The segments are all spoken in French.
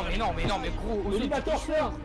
mais gros, Éliminator sort.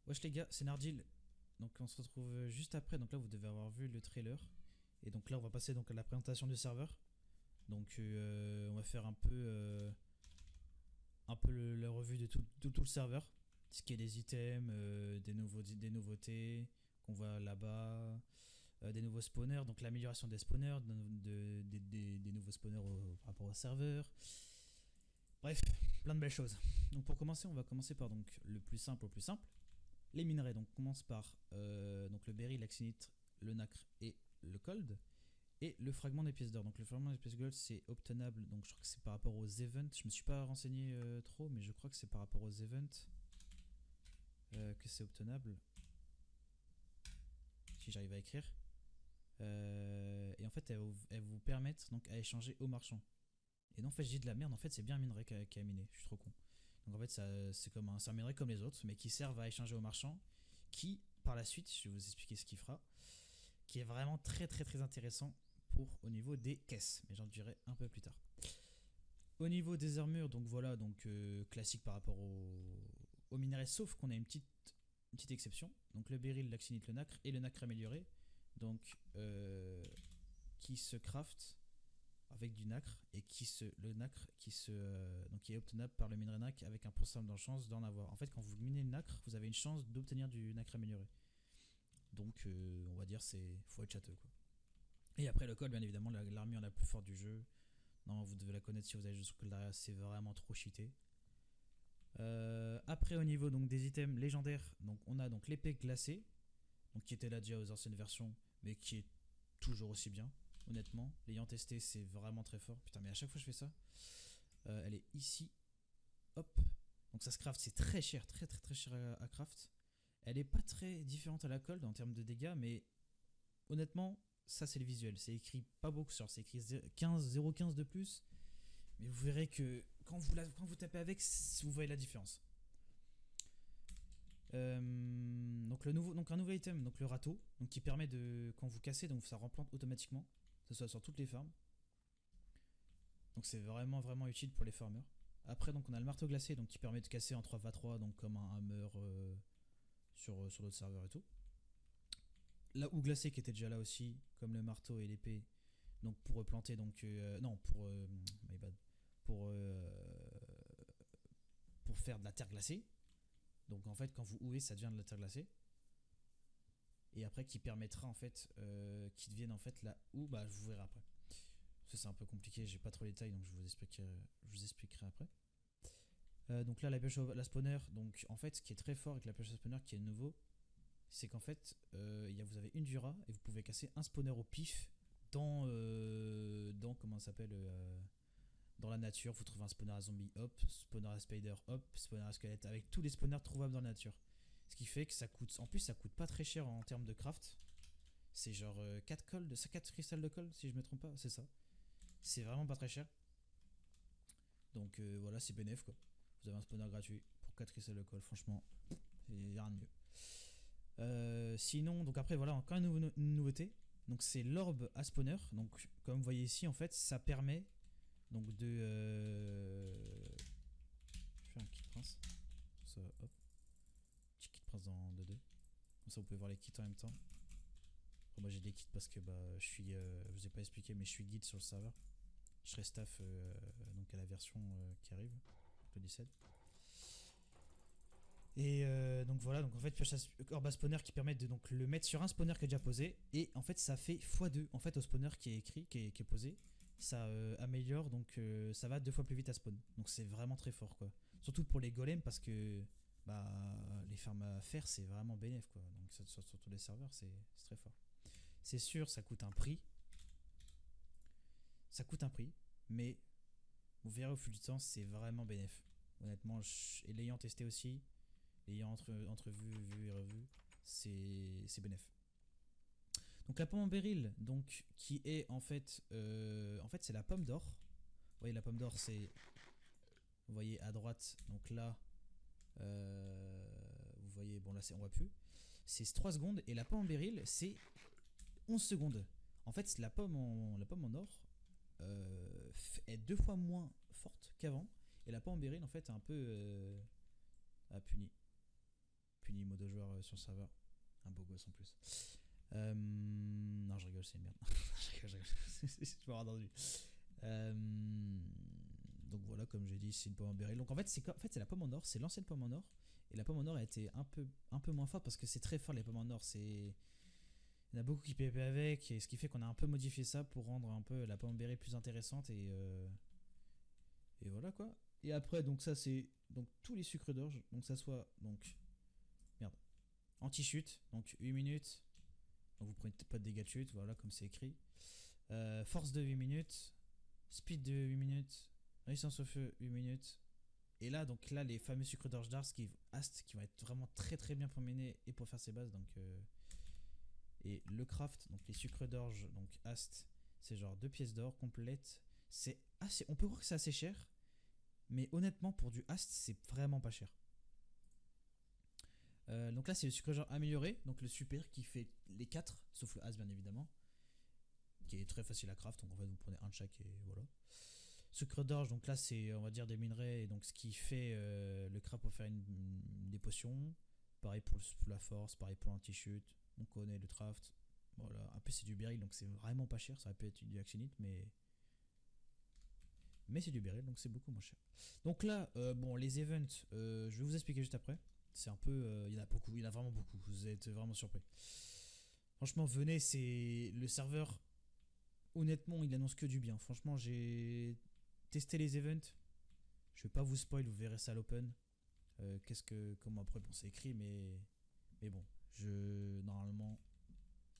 Wesh les gars, c'est Nardil. Donc on se retrouve juste après. Donc là vous devez avoir vu le trailer. Et donc là on va passer donc à la présentation du serveur. Donc on va faire un peu la revue de tout le serveur. Ce qui est des items, des nouveautés qu'on voit là-bas, des nouveaux spawners, donc l'amélioration des spawners, des nouveaux spawners par rapport au serveur. Bref, plein de belles choses. Donc pour commencer, on va commencer par donc le plus simple au plus simple. Les minerais, donc on commence par donc le berry, l'axinite, le nacre et le cold. Et le fragment des pièces d'or. Donc le fragment des pièces gold c'est obtenable, donc je crois que c'est par rapport aux events. Je me suis pas renseigné trop, mais je crois que c'est par rapport aux events que c'est obtenable. Si j'arrive à écrire. Et en fait elles vous permettent donc à échanger au marchand. Et non en fait je dis de la merde, en fait c'est bien un minerai qui a miné, je suis trop con. Donc en fait c'est comme un minerai comme les autres, mais qui servent à échanger au marchand, qui par la suite, je vais vous expliquer ce qu'il fera, qui est vraiment très intéressant pour au niveau des caisses, mais j'en dirai un peu plus tard. Au niveau des armures, donc voilà, donc classique par rapport au minerai, sauf qu'on a une petite exception. Donc le beryl, l'axinite, le nacre et le nacre amélioré, donc qui se craft avec du nacre et le nacre donc qui est obtenable par le minerai nacre avec un pourcentage de chance d'en avoir. En fait, quand vous minez le nacre, vous avez une chance d'obtenir du nacre amélioré. Donc on va dire faut être châteux quoi. Et après le col, bien évidemment, l'armure la plus forte du jeu. Non, vous devez la connaître si vous avez joué sur Coldaria, c'est vraiment trop cheaté. Après au niveau donc des items légendaires, donc on a donc l'épée glacée, donc qui était là déjà aux anciennes versions, mais qui est toujours aussi bien. Honnêtement, l'ayant testé, c'est vraiment très fort. Putain, mais à chaque fois je fais ça. Elle est ici. Hop. Donc ça se craft, c'est très cher, très cher à craft. Elle est pas très différente à la cold en termes de dégâts, mais honnêtement, ça c'est le visuel. C'est écrit pas beaucoup sur, c'est écrit 0,15 de plus. Mais vous verrez que quand vous tapez avec, vous voyez la différence. Donc un nouveau item, donc le râteau, donc qui permet de, quand vous cassez, donc ça replante automatiquement, que ce soit sur toutes les farms. Donc c'est vraiment utile pour les farmers. Après donc on a le marteau glacé, donc qui permet de casser en 3x3, donc comme un hammer sur d'autres serveurs et tout. La houe glacée qui était déjà là aussi, comme le marteau et l'épée, donc pour replanter, donc non my bad, pour faire de la terre glacée. Donc en fait quand vous houez ça devient de la terre glacée. Et après qui permettra en fait qui devienne en fait la houe, bah je vous verrai après. Ça c'est un peu compliqué, j'ai pas trop les détails donc je vous expliquerai après. Donc là la pioche la spawner, donc en fait ce qui est très fort avec la pioche à spawner qui est nouveau, c'est qu'en fait vous avez une dura et vous pouvez casser un spawner au pif dans comment ça s'appelle dans la nature. Vous trouvez un spawner à zombie, hop, spawner à spider, hop, spawner à squelette, avec tous les spawners trouvables dans la nature. Ce qui fait que ça coûte, en plus ça coûte pas très cher en termes de craft. C'est genre 4 cristal de colle si je me trompe pas, c'est ça. C'est vraiment pas très cher. Donc voilà, c'est bénéf quoi. Vous avez un spawner gratuit pour 4 cristal de colle, franchement, il y a rien de mieux. Sinon, donc après voilà, encore une nouveauté. Donc c'est l'orbe à spawner. Donc comme vous voyez ici en fait, ça permet donc prince. Ça, hop. Petit kit prince dans 2-2. Comme ça vous pouvez voir les kits en même temps. Bon, moi j'ai des kits parce que je suis, je vous ai pas expliqué, mais je suis guide sur le serveur. Je serai staff donc à la version qui arrive, le 17. Et donc voilà, donc en fait pioche à bas spawner qui permet de donc le mettre sur un spawner qui est déjà posé, et en fait ça fait x2 en fait au spawner qui est écrit, qui est posé. Ça améliore, donc ça va 2 fois plus vite à spawn. Donc c'est vraiment très fort quoi. Surtout pour les golems parce que les fermes à fer c'est vraiment bénéf quoi. Donc surtout les serveurs c'est très fort. C'est sûr ça coûte un prix. Ça coûte un prix, mais vous verrez au fil du temps c'est vraiment bénéf. Honnêtement, et l'ayant testé aussi, l'ayant vu et revu, c'est bénéf. Donc la pomme en béryl, donc qui est en fait c'est la pomme d'or. Vous voyez la pomme d'or, c'est, vous voyez à droite, donc là, vous voyez, bon là on voit plus, c'est 3 secondes, et la pomme en béryl c'est 11 secondes. En fait la pomme en or est 2 fois moins forte qu'avant, et la pomme en béryl en fait est un peu puni mode joueur sur le serveur, un beau gosse en plus. Non, je rigole, c'est une merde. je rigole. Je peux avoir entendu. Donc voilà, comme j'ai dit, c'est une pomme en béryl. Donc en fait, c'est la pomme en or, c'est l'ancienne pomme en or. Et la pomme en or a été un peu moins forte parce que c'est très fort les pommes en or. Il y en a beaucoup qui PvP avec, et ce qui fait qu'on a un peu modifié ça pour rendre un peu la pomme en béryl plus intéressante. Et voilà quoi. Et après, donc ça, c'est donc tous les sucres d'orge. Donc ça soit. Donc. Merde. Anti-chute, donc 8 minutes. Donc vous prenez pas de dégâts de chute, voilà comme c'est écrit. Force de 8 minutes, speed de 8 minutes, résistance au feu 8 minutes. Et là, donc là, les fameux sucres d'orge d'Ars qui vont être vraiment très très bien pour miner et pour faire ses bases. Donc, et le craft, donc les sucres d'orge, donc Ast, c'est genre 2 pièces d'or complètes. C'est assez, on peut croire que c'est assez cher, mais honnêtement, pour du Ast, c'est vraiment pas cher. Donc là c'est le sucre d'orge amélioré, donc le super qui fait les 4, sauf le as bien évidemment, qui est très facile à craft, donc en fait vous prenez un de chaque et voilà. Sucre d'orge, donc là c'est on va dire des minerais, et donc ce qui fait le craft pour faire des potions, pareil pour la force, pareil pour l'anti-chute, on connaît le craft, voilà. Un peu c'est du beryl, donc c'est vraiment pas cher, ça aurait pu être du actionite, mais c'est du beryl, donc c'est beaucoup moins cher. Donc là, bon les events, je vais vous expliquer juste après. C'est un peu, il y en a beaucoup, il y en a vraiment beaucoup, vous êtes vraiment surpris. Franchement, venez, c'est le serveur, honnêtement, il annonce que du bien. Franchement, j'ai testé les events, je vais pas vous spoil, vous verrez ça à l'open. Comment après, bon, c'est écrit, mais bon, normalement,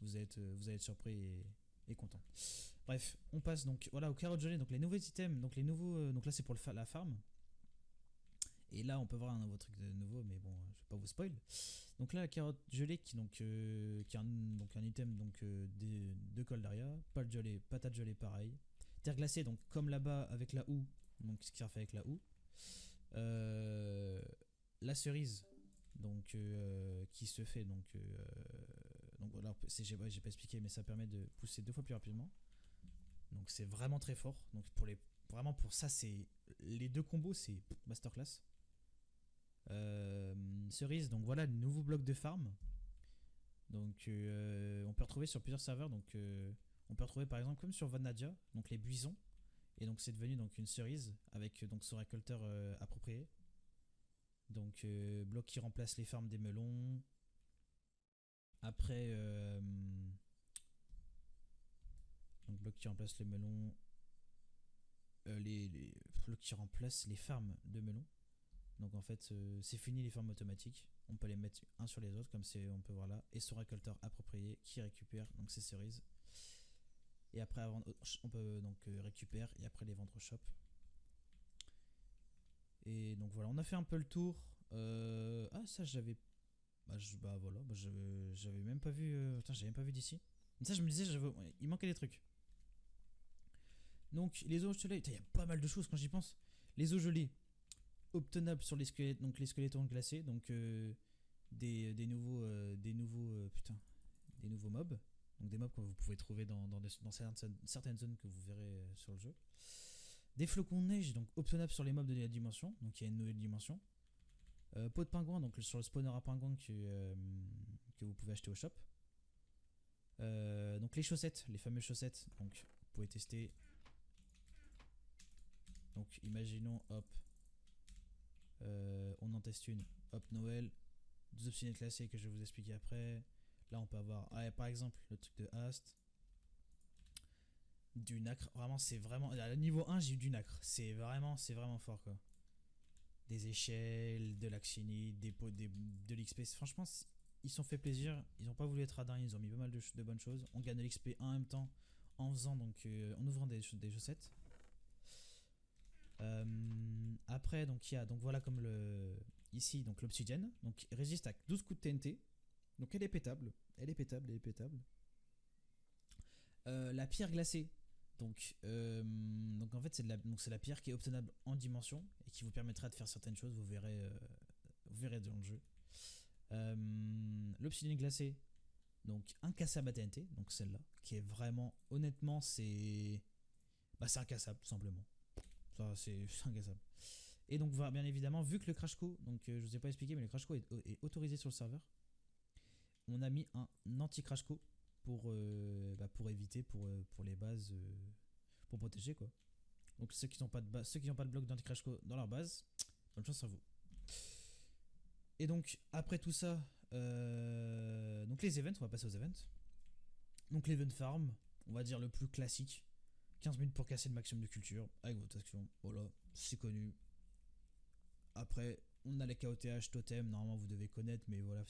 vous allez être surpris et content. Bref, on passe donc voilà au carottes gelées, donc les nouveaux items, donc donc là c'est pour la farm. Et là, on peut voir un nouveau truc de nouveau, mais bon, je vais pas vous spoil. Donc là, la carotte gelée qui est un item de Coldaria. Pâte gelée, patate gelée, pareil. Terre glacée, donc comme là-bas avec la houe, donc ce qui est fait avec la houe. La cerise, donc qui se fait donc voilà, j'ai pas expliqué, mais ça permet de pousser 2 fois plus rapidement. Donc c'est vraiment très fort. Donc vraiment pour ça, c'est les 2 combos, c'est masterclass. Cerise, donc voilà le nouveau bloc de farm. Donc on peut retrouver sur plusieurs serveurs. Donc on peut retrouver par exemple comme sur Vannadia, donc les buisons. Et donc c'est devenu donc une cerise avec donc son récolteur approprié. Donc bloc qui remplace les farms des melons. Après donc bloc qui remplace les melons. Les blocs qui remplacent les farms de melons. Donc en fait c'est fini les farms automatiques, on peut les mettre un sur les autres comme on peut voir là, et son récolteur approprié qui récupère donc ces cerises, et après on peut donc récupérer et après les vendre au shop. Et donc voilà, on a fait un peu le tour. Ça j'avais voilà, j'avais même pas vu j'avais même pas vu d'ici. Ça je me disais il manquait des trucs. Donc les eaux gelées, il y a pas mal de choses quand j'y pense. Les eaux gelées obtenable sur les squelettes, donc les squelettons glacés, donc des nouveaux mobs, donc des mobs que vous pouvez trouver dans certaines zones que vous verrez sur le jeu. Des flocons de neige, donc obtenables sur les mobs de la dimension, donc il y a une nouvelle dimension. Peau de pingouin, donc sur le spawner à pingouin que vous pouvez acheter au shop. Donc les chaussettes, les fameuses chaussettes, donc vous pouvez tester. Donc imaginons, hop, on en teste une, hop, Noël, 2 optionnels classés que je vais vous expliquer après. Là on peut avoir, par exemple, le truc de Ast, du nacre, vraiment c'est vraiment, à niveau 1 j'ai eu du nacre, c'est vraiment fort quoi. Des échelles, de l'actionite, de l'XP, franchement ils se sont fait plaisir, ils n'ont pas voulu être radins, ils ont mis pas mal de bonnes choses. On gagne de l'XP en même temps en faisant donc en ouvrant des chaussettes. Après donc il y a donc voilà comme ici donc l'obsidienne, donc résiste à 12 coups de TNT, donc elle est pétable, la pierre glacée, donc en fait c'est la pierre qui est obtenable en dimension et qui vous permettra de faire certaines choses, vous verrez dans le jeu. L'obsidienne glacée, donc incassable à TNT, donc celle-là, qui est vraiment, honnêtement, c'est incassable, tout simplement. Ça, c'est incassable. Et donc, bien évidemment, vu que le crash co, donc je vous ai pas expliqué, mais le crash co est autorisé sur le serveur, on a mis un anti-crash co pour éviter, pour les bases, pour protéger, quoi. Donc, ceux qui n'ont pas de bloc d'anti-crash co dans leur base, bonne chance à vous. Et donc, après tout ça, donc les events, on va passer aux events. Donc l'event farm, on va dire le plus classique, 15 minutes pour casser le maximum de culture avec votre action, voilà, c'est connu. Après, on a les KOTH, totem, normalement vous devez connaître, mais voilà,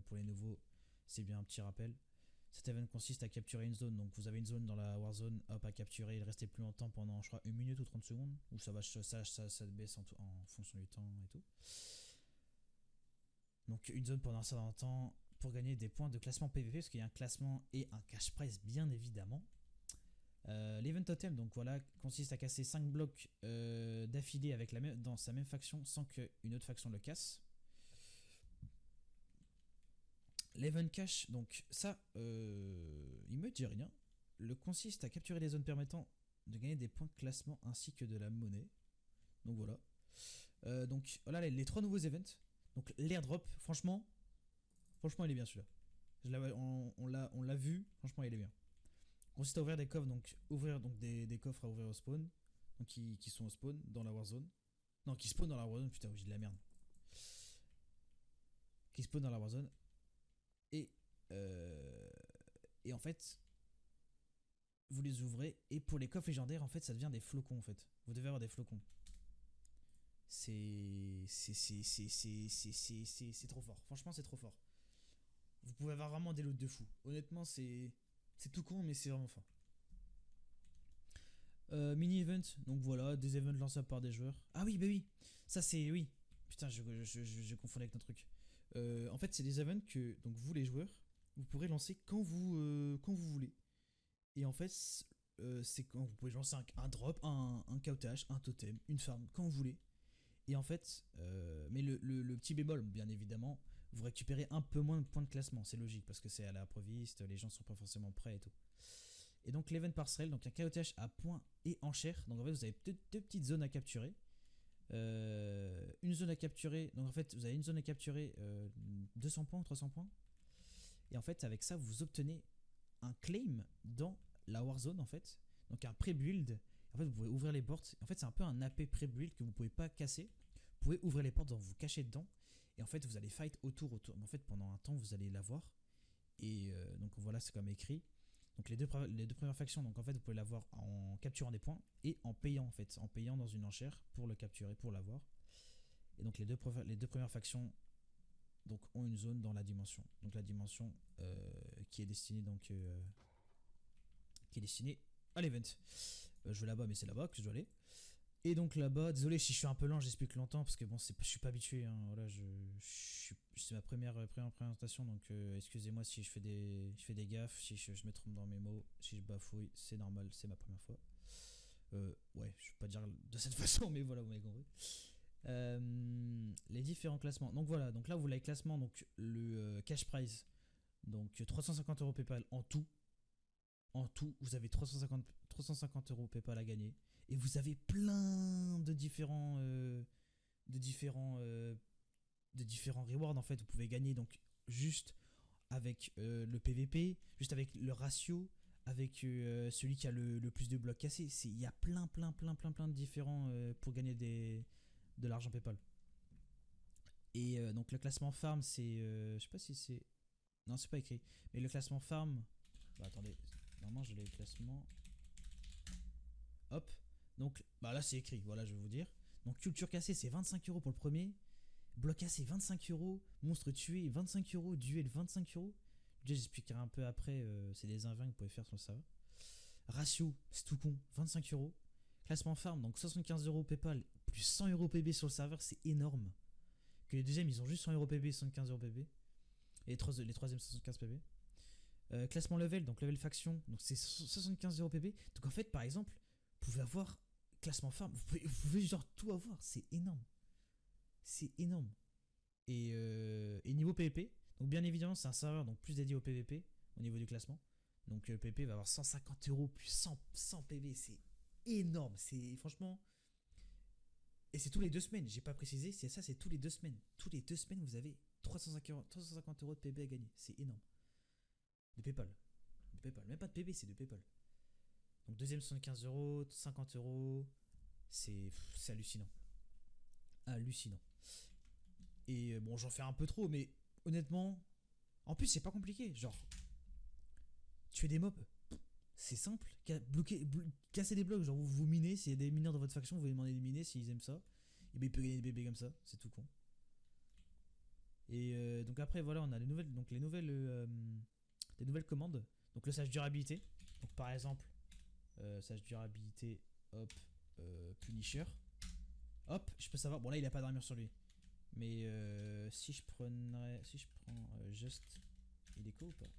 pour les nouveaux, c'est bien un petit rappel. Cet event consiste à capturer une zone, donc vous avez une zone dans la warzone, hop, à capturer, il restait plus longtemps pendant, je crois, 1 minute ou 30 secondes, ou ça baisse en fonction du temps et tout. Donc une zone pendant un certain temps pour gagner des points de classement PVP, parce qu'il y a un classement et un cash prize bien évidemment. L'event totem, donc voilà, consiste à casser 5 blocs d'affilée dans sa même faction sans qu'une autre faction le casse. L'event cash, donc ça, il me dit rien. Le consiste à capturer les zones permettant de gagner des points de classement ainsi que de la monnaie. Donc voilà. Donc voilà les 3 nouveaux events. Donc l'airdrop, franchement il est bien celui-là. On l'a vu, franchement il est bien. Consiste à ouvrir des coffres, donc des coffres à ouvrir au spawn, donc qui sont au spawn dans la warzone. Non, qui spawn dans la warzone, putain, j'ai de la merde. Qui spawn dans la warzone. Et en fait, vous les ouvrez, et pour les coffres légendaires, en fait, ça devient des flocons, en fait. Vous devez avoir des flocons. C'est trop fort. Franchement, c'est trop fort. Vous pouvez avoir vraiment des loots de fou. Honnêtement, c'est tout con, mais c'est vraiment fort. Mini-event, donc voilà, des events lançables par des joueurs. Ah oui, bah oui, ça c'est, oui. Putain, je confondais avec un truc. En fait, c'est des events que, donc vous les joueurs, vous pourrez lancer quand vous voulez. Et en fait, c'est quand vous pouvez lancer un drop, un KOTH, un totem, une farm, quand vous voulez. Et en fait, mais le petit bémol, bien évidemment, vous récupérez un peu moins de points de classement, c'est logique, parce que c'est à l'improviste, les gens sont pas forcément prêts et tout. Et donc l'event parcel, donc un KOTH à points et en chair, donc en fait vous avez deux petites zones à capturer. Une zone à capturer, donc en fait vous avez une zone à capturer 200 points ou 300 points. Et en fait avec ça vous obtenez un claim dans la Warzone en fait, donc un pré-build. En fait vous pouvez ouvrir les portes, en fait c'est un peu un AP pré-build que vous pouvez pas casser. Vous pouvez ouvrir les portes, donc vous cachez dedans. Et en fait vous allez fight autour. En fait pendant un temps vous allez l'avoir. Et donc voilà, c'est comme écrit. Donc les deux premières factions, donc en fait vous pouvez l'avoir en capturant des points et en payant dans une enchère pour le capturer, pour l'avoir. Et donc les deux premières factions donc ont une zone dans la dimension. Donc la dimension qui est destinée à l'event. Je vais là-bas, mais c'est là-bas que je dois aller. Et donc là-bas, désolé si je suis un peu lent, j'explique longtemps parce que bon, je suis pas habitué. Hein, voilà, c'est ma première présentation, donc excusez-moi si je fais des gaffes, si je me trompe dans mes mots, si je bafouille, c'est normal, c'est ma première fois. Ouais, je vais pas dire de cette façon, mais voilà, vous m'avez compris. Les différents classements. Donc voilà, donc là vous avez le classement, donc le cash prize, donc 350 € PayPal en tout. En tout, vous avez 350 € PayPal à gagner. Et vous avez plein de différents de différents rewards en fait. Vous pouvez gagner donc juste avec le PVP, juste avec le ratio, avec celui qui a le plus de blocs cassés. Il y a plein de différents pour gagner de l'argent PayPal. Et donc le classement farm, c'est... je sais pas si c'est... Non, c'est pas écrit. Mais le classement farm... Bah attendez, normalement j'ai les classements... Hop. Donc bah là c'est écrit, voilà je vais vous dire. Donc culture cassée c'est 25€ pour le premier. Bloc cassé 25€. Monstre tué 25€. Duel 25€. Déjà j'expliquerai un peu après, c'est des invents que vous pouvez faire sur le serveur. Ratio, c'est tout con, 25€. Classement farm, donc 75€ PayPal, plus 100€ PB sur le serveur, c'est énorme. Que les deuxièmes ils ont juste 100€ PB, 75€ PB. Et les troisièmes 75 PB. Classement level, donc level faction, donc c'est 75€ PB. Donc en fait, par exemple, vous pouvez avoir classement farm, vous pouvez genre tout avoir, c'est énorme. C'est énorme. Et niveau PvP, donc bien évidemment, c'est un serveur donc plus dédié au PvP au niveau du classement. Donc le PvP va avoir 150€ plus 100 PV, c'est énorme. C'est franchement. Et c'est tous les 2 semaines, j'ai pas précisé, c'est ça, c'est tous les 2 semaines. Tous les 2 semaines, vous avez 350€ de PB à gagner, c'est énorme. De PayPal. De PayPal. Même pas de PB, c'est de PayPal. Donc deuxième 75€, 50€, c'est hallucinant. Hallucinant. Et bon, j'en fais un peu trop, mais honnêtement, en plus, c'est pas compliqué. Genre, tuer des mobs, c'est simple. Casser des blocs, genre vous minez, s'il y a des mineurs dans votre faction, vous les demandez de miner s'ils aiment ça. Et bien, il peut gagner des bébés comme ça, c'est tout con. Et donc après, voilà, on a les nouvelles commandes. Donc le sage durabilité. Donc par exemple, sage durabilité, hop, Punisher. Hop, je peux savoir. Bon là, il a pas d'armure sur lui. Mais si je prends Just, il est co ou pas?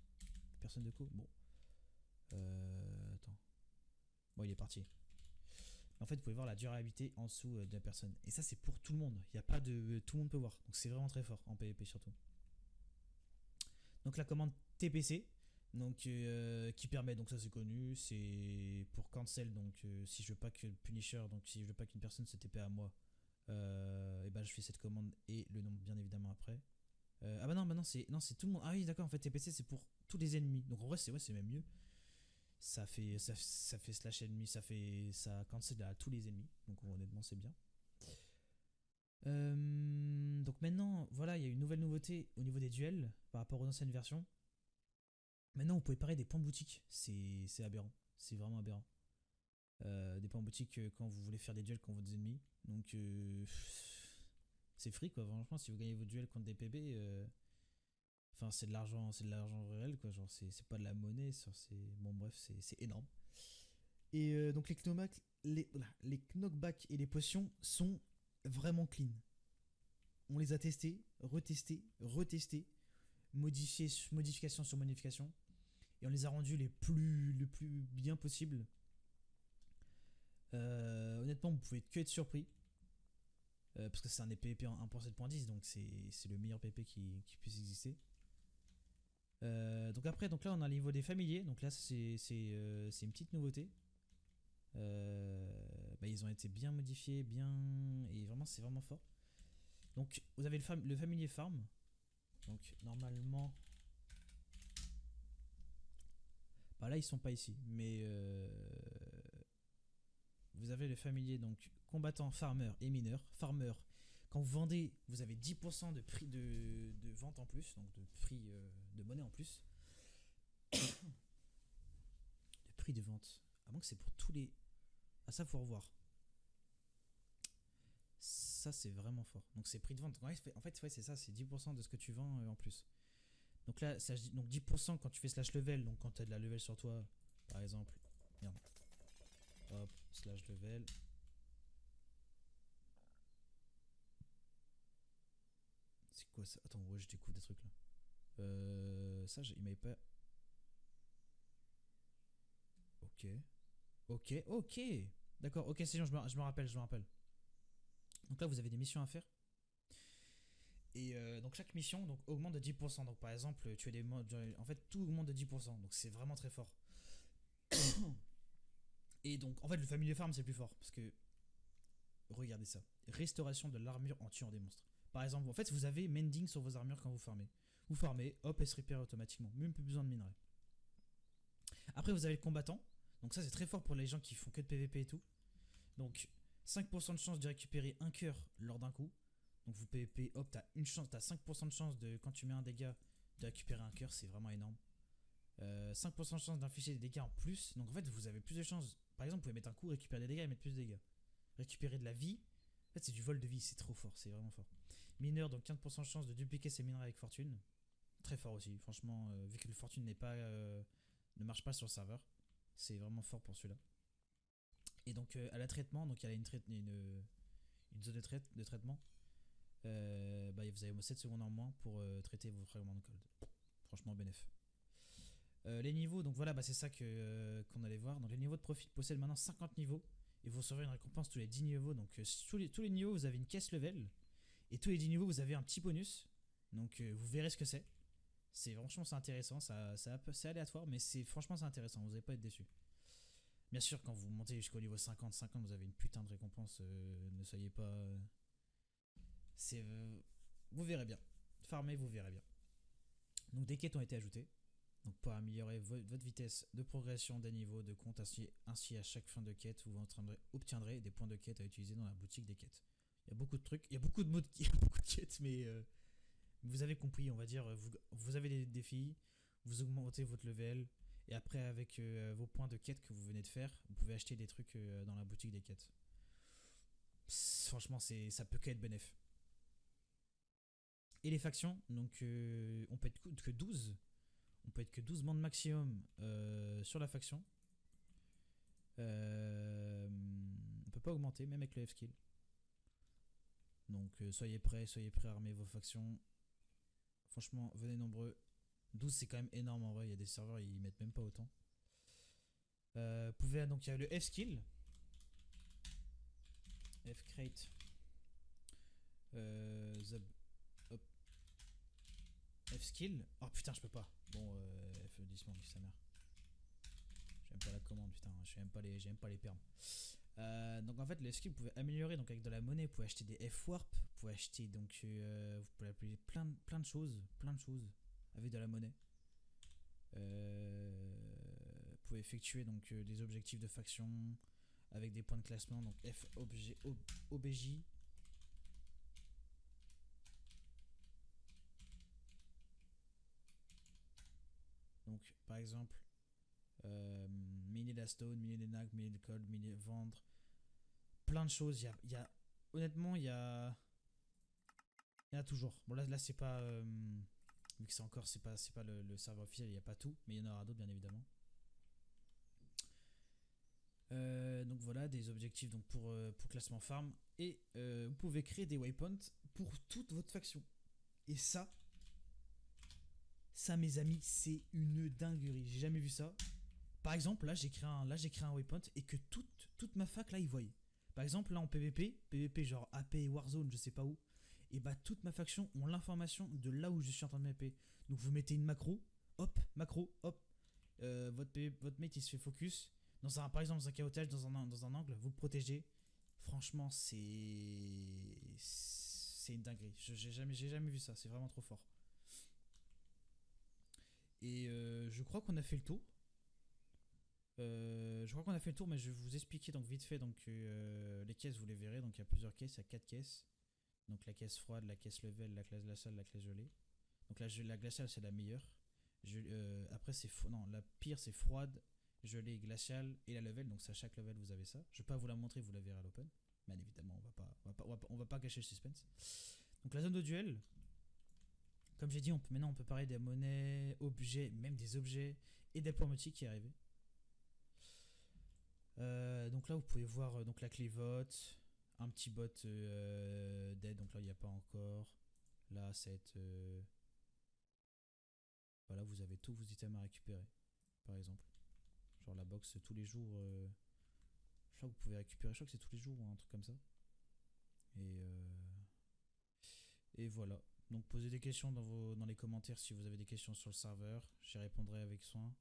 Personne de co. Bon. Attends. Bon, il est parti. En fait, vous pouvez voir la durabilité en dessous de la personne. Et ça, c'est pour tout le monde. Il n'y a pas de. Tout le monde peut voir. Donc, c'est vraiment très fort en PvP surtout. Donc, la commande TPC. Donc, qui permet. Donc, ça, c'est connu. C'est pour cancel. Donc, si je veux pas que Punisher. Donc, si je veux pas qu'une personne se TP à moi. Et ben, je fais cette commande et le nom, bien évidemment, après. Ah, bah non, c'est tout le monde. Ah, oui, d'accord. En fait, TPC, c'est pour tous les ennemis. Donc, en vrai, c'est même mieux. Ça fait slash ennemi, ça cancel à tous les ennemis, donc honnêtement c'est bien. Donc maintenant, voilà, il y a une nouvelle nouveauté au niveau des duels par rapport aux anciennes versions. Maintenant, vous pouvez parer des points de boutique, c'est aberrant, c'est vraiment aberrant. Des points de boutique quand vous voulez faire des duels contre vos ennemis, donc c'est free quoi. Franchement, si vous gagnez vos duels contre des PB, enfin c'est de l'argent réel quoi. Genre c'est pas de la monnaie, bon bref, c'est énorme. Et donc les knockbacks et les potions sont vraiment clean. On les a testés, retestés, modification sur modification, et on les a rendus le plus bien possible. Honnêtement, vous pouvez que être surpris. Parce que c'est un des PvP en 1.7.10, donc c'est le meilleur PvP qui puisse exister. Donc après, donc là on a le niveau des familiers, donc là c'est une petite nouveauté. Bah, ils ont été bien modifiés, et vraiment c'est vraiment fort. Donc vous avez le familier farm. Donc normalement, bah là ils sont pas ici, mais vous avez le familier donc combattant, farmer et mineur. Farmer, quand vous vendez, vous avez 10% de prix de vente en plus, donc de prix de monnaie en plus. Le prix de vente, à moins que c'est pour tous les... Ah ça faut revoir. Ça c'est vraiment fort. Donc c'est prix de vente. En fait ouais, c'est ça, c'est 10% de ce que tu vends en plus. Donc là, donc 10% quand tu fais slash level, donc quand tu as de la level sur toi, par exemple. Merde. Hop, slash level. C'est quoi ça? Attends, ouais, je découvre des trucs là. Ça, il m'avait pas... Ok. D'accord, ok, c'est bon, je me rappelle. Donc là, vous avez des missions à faire. Et donc chaque mission donc, augmente de 10%. Donc par exemple, tu as des modes... En fait, tout augmente de 10%. Donc c'est vraiment très fort. Et donc, en fait, le familier farm, c'est plus fort. Parce que... Regardez ça. Restauration de l'armure en tuant des monstres. Par exemple, en fait, vous avez mending sur vos armures quand vous farmez. Vous farmez, hop, elle se répare automatiquement. Même plus besoin de minerai. Après, vous avez le combattant. Donc ça, c'est très fort pour les gens qui font que de PVP et tout. Donc, 5% de chance de récupérer un cœur lors d'un coup. Donc vous PVP, hop, t'as 5% de chance de, quand tu mets un dégât, de récupérer un cœur, c'est vraiment énorme. 5% de chance d'infliger des dégâts en plus. Donc en fait, vous avez plus de chances. Par exemple, vous pouvez mettre un coup, récupérer des dégâts et mettre plus de dégâts. Récupérer de la vie. En fait, c'est du vol de vie, c'est trop fort, c'est vraiment fort. Mineur, donc 15% de chance de dupliquer ses minerais avec fortune. Très fort aussi, franchement, vu que le fortune ne marche pas sur le serveur, c'est vraiment fort pour celui-là. Et donc à la traitement, donc il y a une zone de traitement. Vous avez 7 secondes en moins pour traiter vos fragments de code. Franchement, bénéf. Les niveaux, donc voilà, c'est ça qu'on allait voir. Donc les niveaux de profit possèdent maintenant 50 niveaux. Et vous recevrez une récompense tous les 10 niveaux. Donc tous les niveaux, vous avez une caisse level. Et tous les 10 niveaux, vous avez un petit bonus. Donc vous verrez ce que c'est. Franchement, c'est intéressant. C'est aléatoire, mais franchement, c'est intéressant. Vous n'allez pas être déçu. Bien sûr, quand vous montez jusqu'au niveau 50, vous avez une putain de récompense. Ne soyez pas. Vous verrez bien. Farmez, vous verrez bien. Donc des quêtes ont été ajoutées. Donc pour améliorer votre vitesse de progression des niveaux de compte, ainsi à chaque fin de quête, vous obtiendrez des points de quête à utiliser dans la boutique des quêtes. Il y a beaucoup de trucs, il y a beaucoup de modes, il y a beaucoup de quêtes, mais vous avez compris, on va dire, vous avez des défis, vous augmentez votre level, et après avec vos points de quête que vous venez de faire, vous pouvez acheter des trucs dans la boutique des quêtes. Franchement, ça peut qu'être bénéf. Et les factions, donc on peut être que 12. On peut être que 12 bandes maximum sur la faction. On peut pas augmenter, même avec le F-skill. Donc soyez prêts à armer vos factions. Franchement, venez nombreux. 12 c'est quand même énorme en vrai, il y a des serveurs ils mettent même pas autant. Donc il y a le F-skill. F-crate. F-skill. Oh putain, je peux pas. Bon, F10 manque sa mère. J'aime pas la commande, putain. J'aime pas les permes. Donc en fait, le skill, vous pouvez améliorer donc avec de la monnaie. Vous pouvez acheter des F-warp. Vous pouvez acheter donc. Vous pouvez appeler plein de choses. Avec de la monnaie. Vous pouvez effectuer donc des objectifs de faction avec des points de classement. Donc F OBJ. Donc par exemple. Miner la stone, miner les nags, miner le code, vendre plein de choses. Honnêtement, il y a toujours. Bon là c'est pas vu que c'est pas le serveur officiel, il n'y a pas tout, mais il y en aura d'autres bien évidemment. Donc voilà, des objectifs donc pour classement farm, et vous pouvez créer des waypoints pour toute votre faction. Et ça mes amis, c'est une dinguerie. J'ai jamais vu ça. Par exemple, là j'ai créé un waypoint et que toute ma fac là ils voient. Par exemple, là en PVP genre AP Warzone, je sais pas où, et bah toute ma faction ont l'information de là où je suis en train de m'AP. Donc vous mettez une macro, hop, votre mate il se fait focus par exemple dans un chaotage, dans un angle, vous le protégez. Franchement, c'est une dinguerie. J'ai jamais vu ça, c'est vraiment trop fort. Et je crois qu'on a fait le tour. Mais je vais vous expliquer donc vite fait donc les caisses, vous les verrez. Donc il y a plusieurs caisses, il y a 4 caisses. Donc la caisse froide, la caisse level, la caisse glaciale, la caisse gelée. Donc la glaciale c'est la meilleure. Après la pire c'est froide, gelée, glaciale et la level. Donc c'est à chaque level vous avez ça. Je vais pas vous la montrer, vous la verrez à l'open. Bien évidemment on va pas cacher le suspense. Donc la zone de duel. Comme j'ai dit, maintenant on peut parler des monnaies, objets, même des objets et des points motiques qui arrivent. Donc là vous pouvez voir donc la clé vote, un petit bot d'aide, donc là il n'y a pas encore. Là voilà, vous avez tous vos items à récupérer, par exemple. Genre la box tous les jours. Je crois que vous pouvez récupérer, je crois que c'est tous les jours ou un truc comme ça. Et voilà. Donc posez des questions dans les commentaires si vous avez des questions sur le serveur. J'y répondrai avec soin.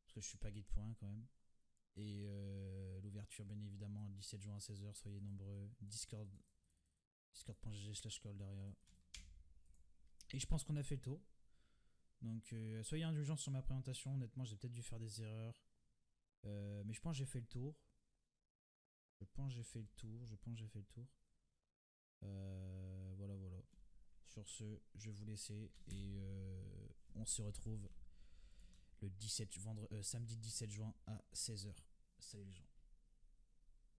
Parce que je suis pas guide pour rien quand même. Et l'ouverture bien évidemment le 17 juin à 16h, soyez nombreux. Discord Discord.gg/Calderia. Et je pense qu'on a fait le tour. Donc soyez indulgents sur ma présentation. Honnêtement, j'ai peut-être dû faire des erreurs. Mais je pense que j'ai fait le tour. Voilà, voilà. Sur ce, je vais vous laisser et on se retrouve le samedi 17 juin à 16h. Salut les gens.